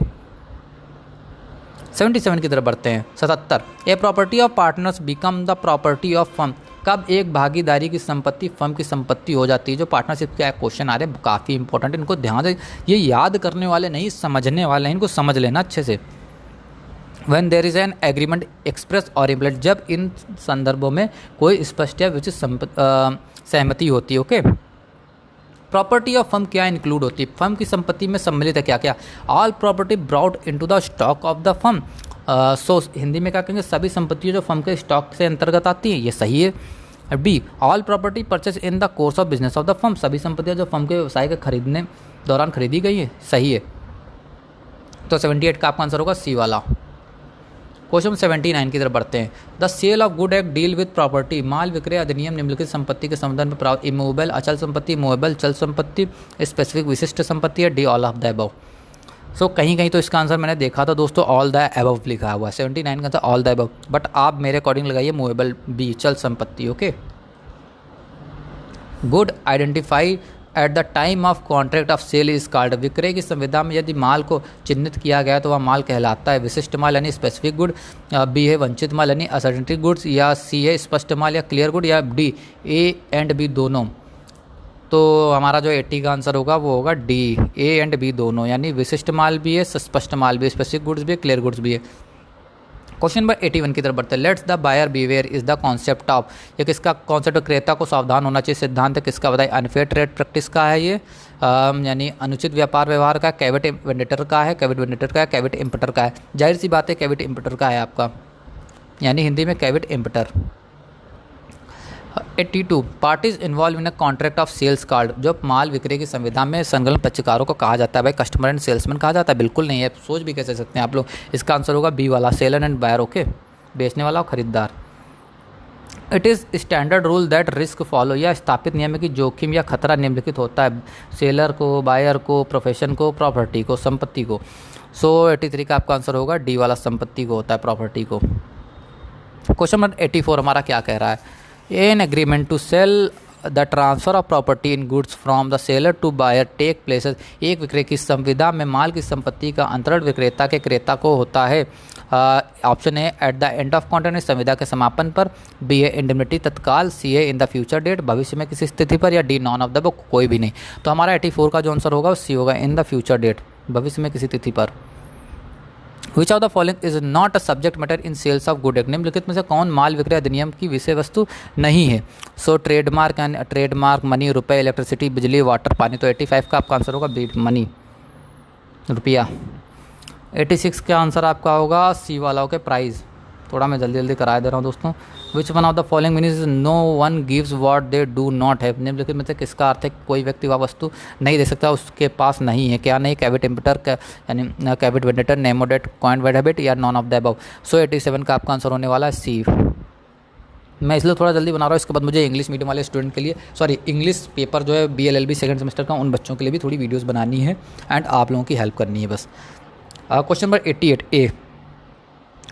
77 की तरफ बढ़ते हैं। 77, a property of partners become the property of firm, कब एक भागीदारी की संपत्ति फर्म की संपत्ति हो जाती है। जो पार्टनरशिप के क्वेश्चन आ रहे हैं काफ़ी इंपॉर्टेंट, इनको ध्यान से, ये याद करने वाले नहीं समझने वाले हैं, इनको समझ लेना अच्छे से। When there is an agreement express or implied, जब इन संदर्भों में कोई स्पष्ट या विचित सहमति होती है। ओके, प्रॉपर्टी ऑफ फर्म क्या इंक्लूड होती है, फर्म की संपत्ति में सम्मिलित है क्या क्या, all property brought into the stock of the firm. So Hindi में क्या कहेंगे, सभी संपत्तियां जो फर्म के स्टॉक से अंतर्गत आती हैं, ये सही है। B, all property purchase in the course of business of the firm, सभी संपत्तियां जो फर्म के व्यवसाय के खरीदने दौरान खरीदी गई है, सही है। तो 78 का आपका आंसर होगा सी वाला। क्वेश्चन 79 की तरफ बढ़ते हैं। The sale of good act deal with property, माल विक्रय अधिनियम निम्नलिखित संपत्ति के संबंध में प्राप्त इमूवेबल अचल संपत्ति, मूवेबल चल संपत्ति, स्पेसिफिक विशिष्ट संपत्ति है, D all of the above. So कहीं कहीं तो इसका आंसर मैंने देखा था दोस्तों ऑल द अबव लिखा हुआ है, 79 का answer all the above, but आप मेरे अकॉर्डिंग लगाइए मूवेबल बी चल संपत्ति। Okay, good identify at the time of contract of sale is called, विक्रय की संविदा में यदि माल को चिन्हित किया गया तो वह माल कहलाता है विशिष्ट माल यानी स्पेसिफिक गुड, बी है वंचित माल यानी असर्टेनिटी गुड्स, या सी है स्पष्ट माल या क्लियर गुड, या डी ए एंड बी दोनों। तो हमारा जो 80 का आंसर होगा वो होगा डी ए एंड बी दोनों, यानी विशिष्ट माल भी है, स्पष्ट माल भी, स्पेसिफिक गुड्स भी है, क्लियर गुड्स भी है। क्वेश्चन नंबर 81 की तरफ बढ़ते हैं। Let's the buyer beware is the concept of, ये किसका कॉन्सेप्ट, क्रेता को सावधान होना चाहिए सिद्धांत है किसका बताइए, अनफेयर ट्रेड प्रैक्टिस का है ये, यानी अनुचित व्यापार व्यवहार का, कैविट वेंडेटर का है, कैविट वेंडेटर का है, कैविट इम्पोर्टर का है। जाहिर सी बात है कैविट इम्पोर्टर का है आपका, यानी हिंदी में caveat emptor. 82 parties involve in a contract of sales card, जो माल विक्रय की संविदा में संलग्न पक्षकारों को कहा जाता है भाई कस्टमर एंड सेल्समैन कहा जाता है, बिल्कुल नहीं है, सोच भी कैसे सकते हैं आप लोग। इसका आंसर होगा बी वाला सेलर एंड बायर। ओके, बेचने वाला और खरीदार। It is standard rule that risk follow, यह स्थापित नियम है कि जोखिम या खतरा निम्नलिखित होता है सेलर को, बायर को, प्रोफेशन को, प्रॉपर्टी को, संपत्ति को। सो 83 का आपका आंसर होगा डी वाला, संपत्ति को होता है, प्रॉपर्टी को। क्वेश्चन नंबर 84 हमारा क्या कह रहा है, an agreement to sell the transfer of property in goods from the seller to buyer take places, एक विक्रय की संविदा में माल की संपत्ति का अंतरण विक्रेता के क्रेता को होता है। Option A at the end of contract, संविदा के समापन पर, बी ए इंडेमनिटी तत्काल, सी ए इन द फ्यूचर डेट, भविष्य में किसी स्थिति पर, या D none of the book, कोई भी नहीं। तो हमारा 84 का जो आंसर होगा वो सी होगा, इन द फ्यूचर डेट, भविष्य में किसी तिथि पर। Which of the following is not a subject matter in sales of good act, निम्नलिखित में से कौन माल विक्रय अधिनियम की विषय वस्तु नहीं है। सो ट्रेडमार्क एंड ट्रेडमार्क, मनी रुपये, इलेक्ट्रिसिटी बिजली, वाटर पानी। तो 85 का आपका आंसर होगा बी मनी रुपया। 86 का आंसर आपका होगा सी वाला, ओके प्राइस। थोड़ा मैं जल्दी जल्दी करा दे रहा हूँ दोस्तों। Which one of the following meaning no one gives what they do not have, निम्नलिखित में से किसका अर्थ है कोई व्यक्ति वह वस्तु नहीं दे सकता उसके पास नहीं है, क्या नहीं, कैविट इम्पोर्टर यानी कैविट वेंडेटर, नेमोडेट, कॉइन वेड हैबिट, या नॉन ऑफ द अबव। सो 87 का आपका आंसर होने वाला है सी। मैं इसलिए थोड़ा जल्दी बना रहा हूँ, इसके बाद मुझे इंग्लिश मीडियम वाले स्टूडेंट के लिए, सॉरी इंग्लिश पेपर जो है BLLB सेकंड सेमेस्टर का, उन बच्चों के लिए भी थोड़ी वीडियोस बनानी है एंड आप लोगों की हेल्प करनी है बस। क्वेश्चन नंबर 88 ए।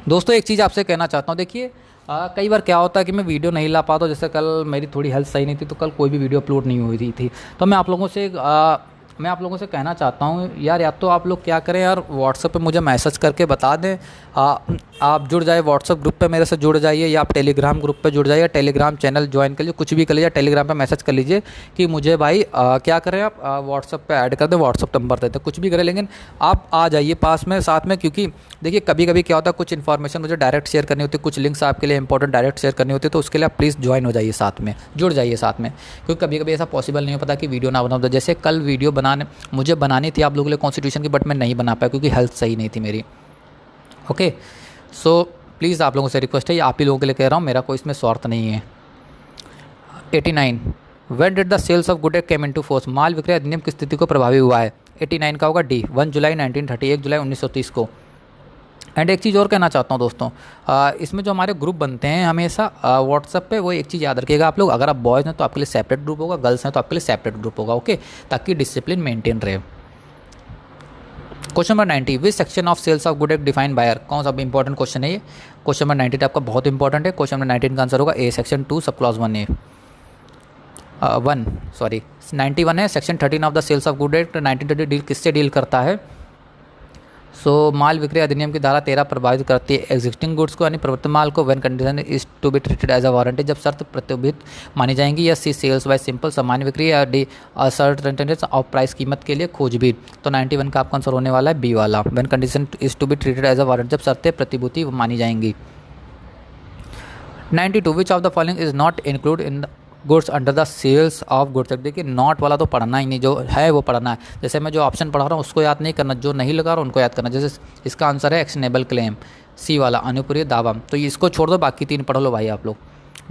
दोस्तों एक चीज़ आपसे कहना चाहता हूँ, देखिए कई बार क्या होता है कि मैं वीडियो नहीं ला पाता, जैसे कल मेरी थोड़ी हेल्थ सही नहीं थी तो कल कोई भी वीडियो अपलोड नहीं हुई थी। तो मैं आप लोगों से कहना चाहता हूँ यार, या तो आप लोग क्या करें यार, व्हाट्सएप पे मुझे मैसेज करके बता दें, आप जुड़ जाए व्हाट्सएप ग्रुप पे मेरे से जुड़ जाइए, या आप टेलीग्राम ग्रुप पे जुड़ जाइए, टेलीग्राम चैनल ज्वाइन कर लीजिए, कुछ भी कर लीजिए, टेलीग्राम पे मैसेज कर लीजिए कि मुझे भाई क्या करें आप व्हाट्सएप पे ऐड कर दें, व्हाट्सएप नंबर देते, कुछ भी करें, लेकिन आप आ जाइए पास में साथ में। क्योंकि देखिए कभी कभी क्या होता है, कुछ इन्फॉर्मेशन मुझे डायरेक्ट शेयर करनी होती है, कुछ लिंक्स आपके लिए इंपॉर्टेंट डायरेक्ट शेयर करनी होती है, तो उसके लिए आप प्लीज़ ज्वाइन हो जाइए, साथ में जुड़ जाइए साथ में। क्योंकि कभी कभी ऐसा पॉसिबल नहीं हो पता कि वीडियो ना बनाओ, तो जैसे कल वीडियो मुझे बनानी थी आप लोगों के लिए कॉन्स्टिट्यूशन की, बट मैं नहीं बना पाया क्योंकि हेल्थ सही नहीं थी मेरी। ओके, सो प्लीज़ आप लोगों से रिक्वेस्ट है, आप ही लोगों के लिए कह रहा हूँ, मेरा कोई इसमें स्वार्थ नहीं है। 89 when did the sales of good act came into force, माल विक्रय अधिनियम की स्थिति को प्रभावी हुआ है। 89 का होगा डी 1 जुलाई 1930, 1 जुलाई 1930 को। एंड एक चीज़ और कहना चाहता हूँ दोस्तों, इसमें जो हमारे ग्रुप बनते हैं हमेशा व्हाट्सएप पे, वो एक चीज़ याद रखिएगा आप लोग, अगर आप बॉयज़ हैं तो आपके लिए सेपरेट ग्रुप होगा, गर्ल्स हैं तो आपके लिए सेपरेट ग्रुप होगा, ओके, ताकि डिसिप्लिन मेंटेन रहे। Question number 90 which section of sales of good act define buyer, कौन सा इंपॉर्टेंट क्वेश्चन है ये। क्वेश्चन नंबर 90 आपका बहुत इंपॉर्टेंट है। क्वेश्चन नंबर 19 का आंसर होगा A section 2 sub clause 1 A 91 है। Section 13 of the sales of good act 1930 deal किससे डील करता है। सो माल विक्रय अधिनियम की धारा 13 प्रभावित करती है एग्जिस्टिंग गुड्स को, यानी प्रवर्तमान माल को, when condition is to be treated as a warranty, जब शर्त प्रतिबित मानी जाएंगी, या सी सेल्स बाय सिंपल सामान्य बिक्री, या डी असर्टेनिटी ऑफ प्राइस कीमत के लिए खोजबीन। तो 91 का आपका आंसर होने वाला है बी वाला, when condition is to be treated as a warranty, जब शर्तें प्रतिभूति मानी जाएंगी। 92 which of the following is not include in goods under the sales of goods. देखिए नॉट वाला तो पढ़ना ही नहीं, जो है वो पढ़ना है। जैसे मैं जो ऑप्शन पढ़ा रहा हूँ उसको याद नहीं करना, जो नहीं लगा रहा हूँ उनको याद करना। जैसे इसका आंसर है एक्शनेबल क्लेम, सी वाला अनुपूर्य दावा, तो इसको छोड़ दो, बाकी 3 पढ़ लो भाई आप लोग।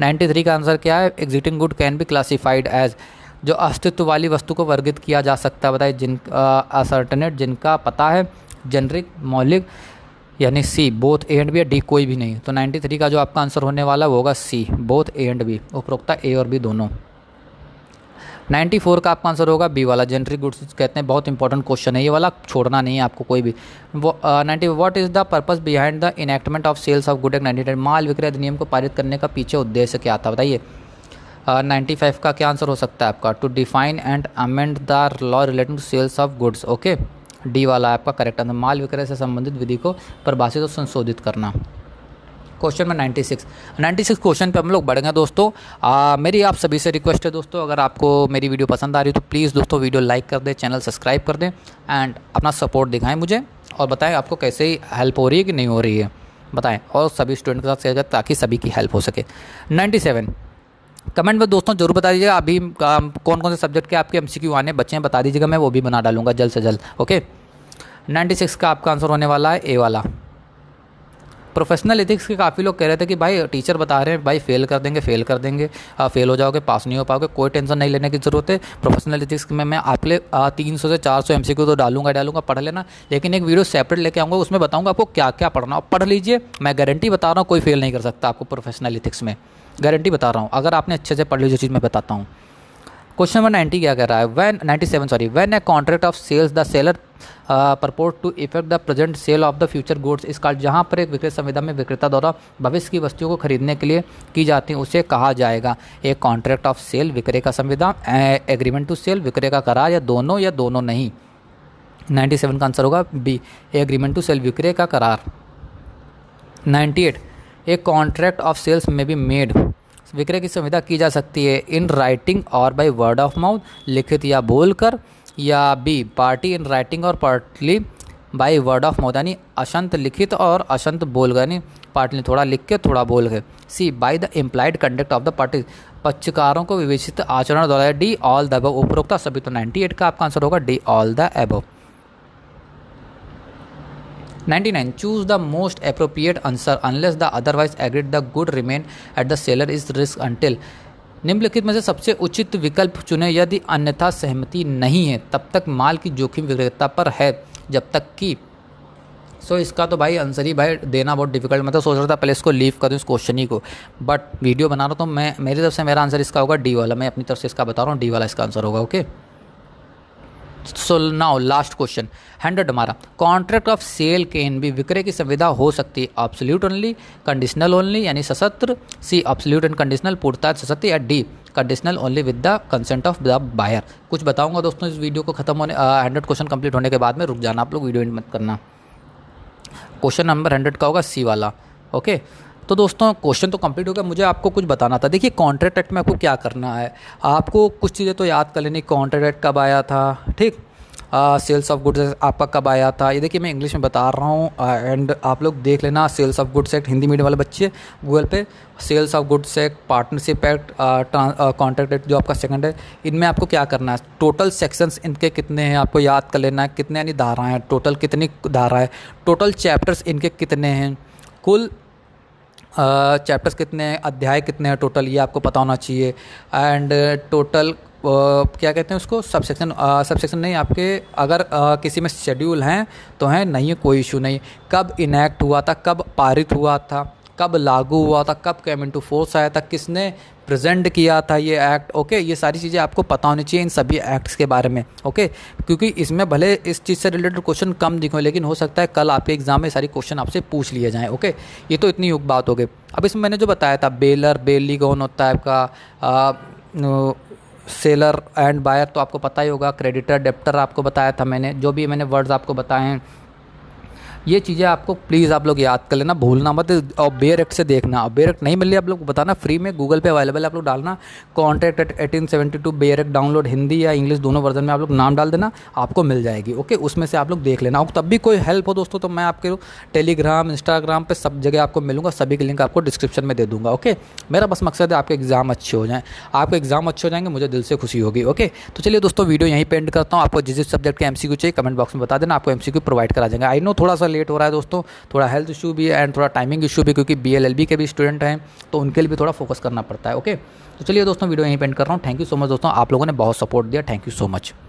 93 का आंसर क्या है, existing good can be classified as, जो अस्तित्व वाली वस्तु को वर्गित किया जा सकता है, बताइए, जिन असर्टनेट जिनका पता है, जेनरिक, मौलिक, यानी C both A and B, या डी कोई भी नहीं। तो 93 का जो आपका आंसर होने वाला वो होगा सी, बोथ ए एंड बी, उपरोक्ता ए और बी दोनों। 94 का आपका आंसर होगा बी वाला, जेनरिक गुड्स कहते हैं। बहुत इंपॉर्टेंट क्वेश्चन है ये वाला, छोड़ना नहीं है आपको कोई भी। वो 90 what is the purpose behind the enactment of sales of good act 99, माल विक्रय अधिनियम को पारित करने का पीछे उद्देश्य क्या था, बताइए। 95 का क्या आंसर हो सकता है आपका, to define and amend the law relating to sales of goods, okay, D वाला आपका करेक्ट आंसर, माल विक्रय से संबंधित विधि को परिभाषित और संशोधित करना। क्वेश्चन में 96 क्वेश्चन पे हम लोग बढ़ेंगे दोस्तों। मेरी आप सभी से रिक्वेस्ट है दोस्तों, अगर आपको मेरी वीडियो पसंद आ रही है तो प्लीज़ दोस्तों वीडियो लाइक कर दें, चैनल सब्सक्राइब कर दें एंड अपना सपोर्ट दिखाएं मुझे, और बताएं आपको कैसे हेल्प हो रही है कि नहीं हो रही है, बताएं, और सभी स्टूडेंट के साथ शेयर करें ताकि सभी की हेल्प हो सके। 97 कमेंट में दोस्तों जरूर बता दीजिएगा अभी कौन कौन से सब्जेक्ट के आपके MCQ आने बच्चे हैं, बता दीजिएगा, मैं वो भी बना डालूंगा जल्द से जल्द, ओके। 96 का आपका आंसर होने वाला है ए वाला। प्रोफेशनल एथिक्स के काफ़ी लोग कह रहे थे कि भाई टीचर बता रहे हैं भाई फेल कर देंगे, फेल हो जाओगे, पास नहीं हो पाओगे, कोई टेंशन नहीं लेने की ज़रूरत है। प्रोफेशनल एथिक्स में मैं आपके लिए 300 से 400 MCQ तो डालूंगा, पढ़ लेना, लेकिन एक वीडियो सेपरेट लेके आऊँगा, उसमें बताऊँगा आपको क्या क्या पढ़ना, पढ़ लीजिए, मैं गारंटी बता रहा हूँ कोई फेल नहीं कर सकता आपको प्रोफेशनल एथिक्स में, गारंटी बता रहा हूँ, अगर आपने अच्छे से पढ़ ली जो चीज़ मैं बताता हूँ। क्वेश्चन नंबर 90 क्या कह रहा है, when a contract of sales the seller purport to effect the present sale of the future goods is called, जहाँ पर एक विक्रय संविदा में विक्रेता द्वारा भविष्य की वस्तुओं को खरीदने के लिए की जाती है उसे कहा जाएगा। एक कॉन्ट्रैक्ट ऑफ सेल विक्रय का संविदा, एग्रीमेंट टू सेल विक्रय का करार, या दोनों नहीं। 97 का आंसर होगा बी, एग्रीमेंट टू सेल विक्रय का करार। 98 एक कॉन्ट्रैक्ट ऑफ सेल्स में बी मेड, विक्रय की संविदा की जा सकती है इन राइटिंग और बाय वर्ड ऑफ माउथ, लिखित या बोलकर, या बी पार्टी इन राइटिंग और partly by word of mouth, यानी अशंत लिखित और अशंत बोल, यानी पार्टली थोड़ा लिख के थोड़ा बोल के। C by the implied conduct of the party, पक्षकारों को विवेचित आचरण द्वारा, डी ऑल द अबव, उपरोक्त सभी। तो 98 का आपका आंसर होगा D all the above. 99 choose the most appropriate answer unless the otherwise agreed the good remain at the seller is risk until, निम्नलिखित में से सबसे उचित विकल्प चुने, यदि अन्यथा सहमति नहीं है तब तक माल की जोखिम विक्रेता पर है जब तक कि। सो इसका तो भाई आंसर ही भाई देना बहुत डिफिकल्ट, मैं तो सोच रहा था पहले इसको लीव कर दूँ इस क्वेश्चन ही को, बट वीडियो बना रहा हूँ तो मैं मेरी तरफ से मेरा आंसर इसका होगा डी वाला, मैं अपनी तरफ से इसका बता रहा हूँ, डी वाला इसका आंसर होगा, okay. So now last question 100 हमारा, contract of sale can be, विक्रय की संविदा हो सकती है एब्सोल्यूट ओनली, कंडीशनल ओनली यानी सशर्त, सी एब्सोल्यूट एंड कंडीशनल पूर्णतः सशर्त, या D conditional only with the consent of the buyer. कुछ बताऊंगा दोस्तों इस वीडियो को खत्म होने 100 क्वेश्चन कंप्लीट होने के बाद में, रुक जाना आप लोग, वीडियो एंड मत करना। क्वेश्चन नंबर 100 का होगा सी वाला, ओके। तो दोस्तों क्वेश्चन तो कंप्लीट हो गया, मुझे आपको कुछ बताना था। देखिए कॉन्ट्रैक्ट एक्ट में आपको क्या करना है, आपको कुछ चीज़ें तो याद कर लेनी, कॉन्ट्रैक्ट एक्ट कब आया था, ठीक, सेल्स ऑफ गुड्स आपका कब आया था, ये देखिए मैं इंग्लिश में बता रहा हूँ एंड आप लोग देख लेना। Sales of goods act, Hindi medium वाले बच्चे गूगल पे sales of goods act, partnership act, contract act जो आपका सेकंड है, इनमें आपको क्या करना है, टोटल सेक्शंस इनके कितने हैं आपको याद कर लेना है, कितने यानी धाराएँ हैं, टोटल कितनी धारा है, टोटल चैप्टर्स इनके कितने हैं, कुल चैप्टर्स कितने हैं, अध्याय कितने हैं टोटल, ये आपको पता होना चाहिए। एंड टोटल क्या कहते हैं उसको, सबसेक्शन नहीं आपके, अगर किसी में शेड्यूल हैं तो हैं, नहीं है कोई इशू नहीं। कब इनैक्ट हुआ था, कब पारित हुआ था, कब लागू हुआ था, कब कैम इनटू फोर्स आया था, किसने प्रेजेंट किया था ये एक्ट, ओके। ये सारी चीज़ें आपको पता होनी चाहिए इन सभी एक्ट्स के बारे में, ओके। क्योंकि इसमें भले इस चीज़ से रिलेटेड क्वेश्चन कम दिखे, लेकिन हो सकता है कल आपके एग्जाम में सारी क्वेश्चन आपसे पूछ लिए जाएँ, ओके। ये तो इतनी बात हो गई। अब इसमें मैंने जो बताया था बेलर, बेली कौन होता है आपका, सेलर एंड बायर तो आपको पता ही होगा, क्रेडिटर, डेप्टर आपको बताया था मैंने, जो भी मैंने वर्ड्स आपको बताए हैं ये चीज़ें आपको प्लीज़ आप लोग याद कर लेना, भूलना मत। और बेयर एक्ट से देखना, और बेयर एक्ट नहीं मिल रही आप लोग बताना, फ्री में गूगल पे अवेलेबल है, आप लोग डालना contract act 1872 bare act, download Hindi या इंग्लिश दोनों वर्जन में आप लोग नाम डाल देना, आपको मिल जाएगी, ओके। उसमें से आप लोग देख लेना। और तब भी कोई हेल्प हो दोस्तों तो मैं आपके टेलीग्राम, इंस्टाग्राम पर सब जगह आपको मिलूंगा, सभी के लिंक आपको डिस्क्रिप्शन में दे दूँगा, ओके। मेरा बस मकसद है आपके एग्जाम अच्छे हो जाएँ, आपके एग्जाम अच्छे हो जाएंगे मुझे दिल से खुशी होगी, ओके। तो चलिए दोस्तों वीडियो यहीं पे एंड करता हूँ। आपको जिस सब्जेक्ट के MCQ चाहिए कमेंट बॉक्स में बता देना, आपको MCQ प्रोवाइड करा जाएंगे। आई नो थोड़ा सा लेट हो रहा है दोस्तों, थोड़ा हेल्थ इशू भी है एंड थोड़ा टाइमिंग इशू भी, क्योंकि BLLB के भी स्टूडेंट हैं तो उनके लिए भी थोड़ा फोकस करना पड़ता है, ओके। तो चलिए दोस्तों वीडियो यहीं पे एंड कर रहा हूँ। थैंक यू सो मच दोस्तों, आप लोगों ने बहुत सपोर्ट दिया, थैंक यू सो मच।